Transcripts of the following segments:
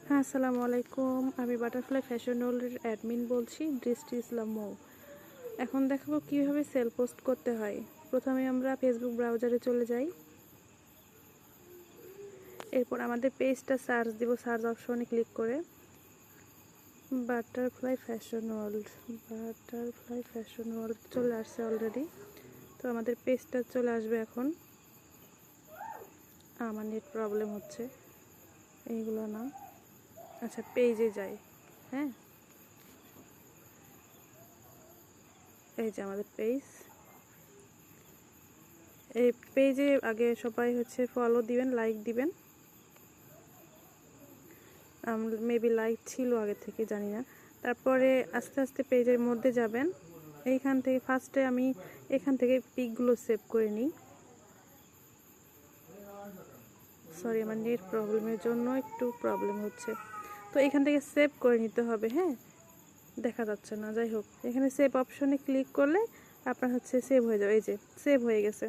হ্যাঁ, আসসালামু আলাইকুম। আমি বাটারফ্লাই ফ্যাশন ওয়ার্ল্ডের অ্যাডমিন বলছি, দৃষ্টি ইসলাম মৌ। এখন দেখাবো কীভাবে সেল পোস্ট করতে হয়। প্রথমে আমরা ফেসবুক ব্রাউজারে চলে যাই। এরপর আমাদের পেজটা সার্চ দিব, সার্চ অপশনে ক্লিক করে বাটারফ্লাই ফ্যাশন ওয়ার্ল্ড চলে আসছে অলরেডি। তো আমাদের পেজটা চলে আসবে এখন। আমার নেট প্রবলেম হচ্ছে, এইগুলো না। আচ্ছা, পেজে যাই। হ্যাঁ, এই যে আমাদের পেজ। এই পেজে আগে সবাই ফলো দিবেন, লাইক দিবেন। মেবি লাইক ছিল আগে থেকে, জানি না। তারপরে আস্তে আস্তে পেজের মধ্যে যাবেন। এইখান থেকে ফার্স্টে আমি এখান থেকে পিকগুলো সেভ করে নিই। সরি, আমার নেট প্রবলেমের জন্য একটু প্রবলেম হচ্ছে। তো এখান থেকে সেভ করে নিতে হবে। হ্যাঁ, দেখা যাচ্ছে না, যাই হোক। এখানে সেভ অপশনে ক্লিক করলে আপনার সেভ হয়ে যাবে। এই যে সেভ হয়ে গেছে।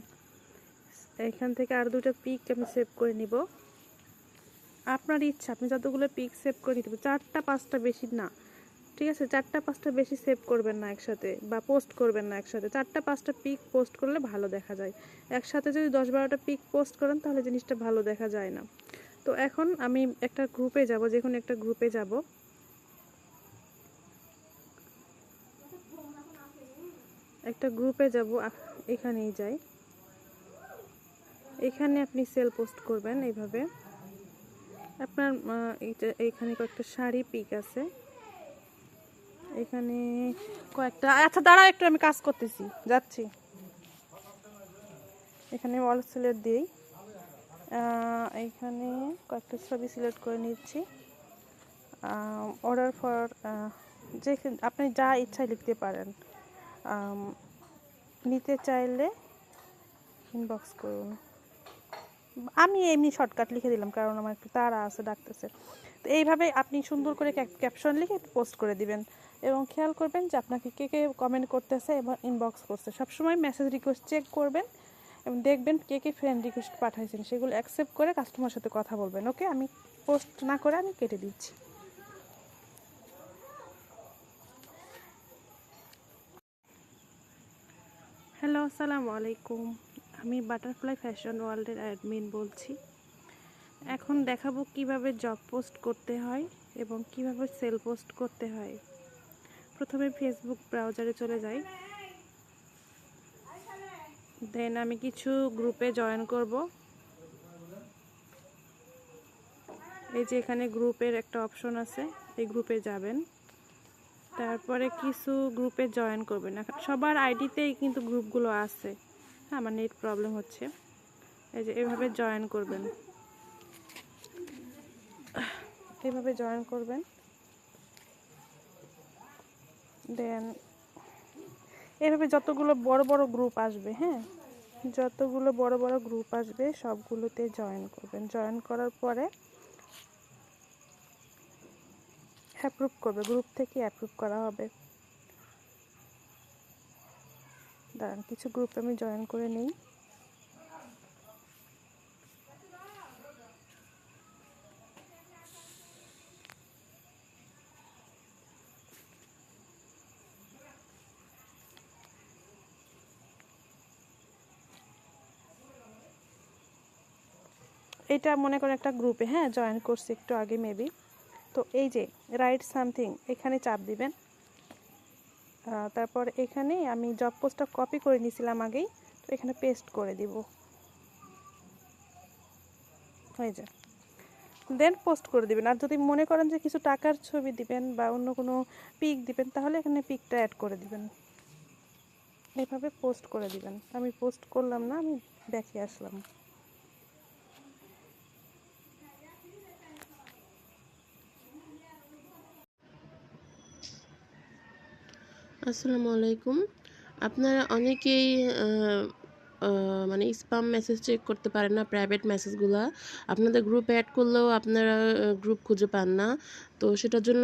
এখান থেকে আর দুটো পিক আমি সেভ করে নিব। আপনার ইচ্ছা, আপনি যতগুলো পিক সেভ করে নিতে পারেন। 4টা 5টা বেশি না, ঠিক আছে? 4টা 5টা বেশি সেভ করবেন না একসাথে, বা পোস্ট করবেন না একসাথে। 4টা 5টা পিক পোস্ট করলে ভালো দেখা যায়। একসাথে যদি 10-12টা পিক পোস্ট করেন তাহলে জিনিসটা ভালো দেখা যায় না। তো এখন আমি একটা গ্রুপে যাব, যে কোনো একটা গ্রুপে যাব। এখানেই যাই। এখানে আপনি সেল পোস্ট করবেন এইভাবে। আপনার এখানে কয়েকটা শাড়ি পিক আছে। এখানে কয়েকটা, আচ্ছা দাঁড়াও একটু, আমি কাজ করতেছি, যাচ্ছি। এখানে অল সিলেক্ট দিই। এখানে কয়েকটা ছবি সিলেক্ট করে নিচ্ছি। অর্ডার ফর, যে আপনি যা ইচ্ছায় লিখতে পারেন। নিতে চাইলে ইনবক্স করুন। আমি এমনি শর্টকাট লিখে দিলাম, কারণ আমার একটু তাড়া আছে, ডাকতেছে। তো এইভাবে আপনি সুন্দর করে ক্যাপশন লিখে পোস্ট করে দিবেন। এবং খেয়াল করবেন যে আপনাকে কে কে কমেন্ট করতেছে এবং ইনবক্স করছে। সবসময় মেসেজ রিকোয়েস্ট চেক করবেন এবং দেখবেন কে কে ফ্রেন্ড রিকোয়েস্ট পাঠাইছেন, সেগুলো অ্যাকসেপ্ট করে কাস্টমার সাথে কথা বলবেন। ওকে, আমি পোস্ট না করে আমি কেটে দিচ্ছি। হ্যালো, আসসালামু আলাইকুম। আমি বাটারফ্লাই ফ্যাশন ওয়ার্ল্ডের অ্যাডমিন বলছি। এখন দেখাবো কিভাবে জব পোস্ট করতে হয় এবং কিভাবে সেল পোস্ট করতে হয়। প্রথমে ফেসবুক ব্রাউজারে চলে যাই। দেন আমি কিছু গ্রুপে জয়েন করব। এই যে এখানে গ্রুপের একটা অপশন আছে, এই গ্রুপে যাবেন। তারপরে কিছু গ্রুপে জয়েন করবেন। সবার আইডিতেই কিন্তু গ্রুপগুলো আছে। হ্যাঁ, আমার নেট প্রবলেম হচ্ছে। এই যে এভাবে জয়েন করবেন, এইভাবে জয়েন করবেন। দেন এভাবে যতগুলো বড় বড় গ্রুপ আসবে, হ্যাঁ, যতগুলো বড় বড় গ্রুপ আসবে সবগুলোতে জয়েন করবেন। জয়েন করার পরে অ্যাপ্রুভ করবে, গ্রুপ থেকে অ্যাপ্রুভ করা হবে। দাঁড়ান, কিছু গ্রুপ আমি জয়েন করে নিই। এটা মনে করেন একটা গ্রুপে, হ্যাঁ, জয়েন করছি একটু আগে মেবি। তো এই যে রাইট সামথিং, এখানে চাপ দিবেন। তারপর এখানে আমি জব পোস্টটা কপি করে নিয়েছিলাম আগেই, তো এখানে পেস্ট করে দিব। হয়ে যায়। দেন পোস্ট করে দিবেন। আর যদি মনে করেন যে কিছু টাকার ছবি দিবেন বা অন্য কোনো পিক দিবেন, তাহলে এখানে পিকটা অ্যাড করে দিবেন। এভাবে পোস্ট করে দিবেন। আমি পোস্ট করলাম না, আমি দেখে আসলাম। আসসালামু আলাইকুম। আপনারা অনেকেই মানে স্প্যাম মেসেজ চেক করতে পারেন না, প্রাইভেট মেসেজগুলা। আপনাদের গ্রুপে অ্যাড করলেও আপনারা গ্রুপ খুঁজে পান না। তো সেটার জন্য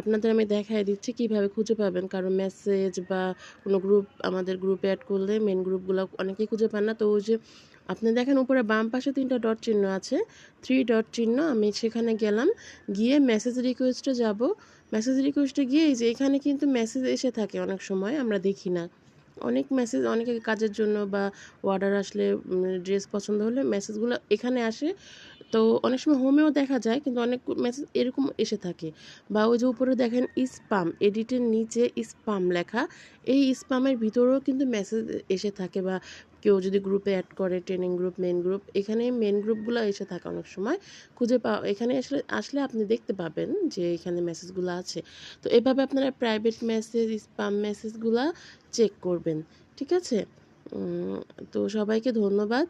আপনাদের আমি দেখাই দিচ্ছি কিভাবে খুঁজে পাবেন। কারণ মেসেজ বা কোনো গ্রুপ আমাদের গ্রুপে অ্যাড করলে মেন গ্রুপগুলো অনেকেই খুঁজে পান না। তো ওই যে আপনি দেখেন উপরে বাম পাশে 3টা ডট চিহ্ন আছে, 3 ডট চিহ্ন। আমি সেখানে গেলাম, গিয়ে মেসেজ রিকোয়েস্টে যাব। মেসেজ রিকোয়েস্টে গিয়ে এই যে এখানে কিন্তু মেসেজ এসে থাকে, অনেক সময় আমরা দেখি না। অনেক মেসেজ, অনেকে কাজের জন্য বা অর্ডার আসলে ড্রেস পছন্দ হলে মেসেজগুলো এখানে আসে। তো অনেক সময় হোমেও দেখা যায়, কিন্তু অনেক মেসেজ এরকম এসে থাকে। বা ওই যে উপরে দেখেন স্পাম, এডিটের নিচে স্পাম লেখা, এই স্পামের ভিতরেও কিন্তু মেসেজ এসে থাকে। বা কেউ যদি গ্রুপে অ্যাড করে, ট্রেনিং গ্রুপ, মেন গ্রুপ, এখানে মেন গ্রুপগুলো এসে থাকে অনেক সময়। খুঁজে এখানে আসলে আসলে আপনি দেখতে পাবেন যে এখানে মেসেজগুলো আছে। তো এভাবে আপনারা প্রাইভেট মেসেজ, স্পাম মেসেজগুলা চেক করবেন। ঠিক আছে? তো সবাইকে ধন্যবাদ।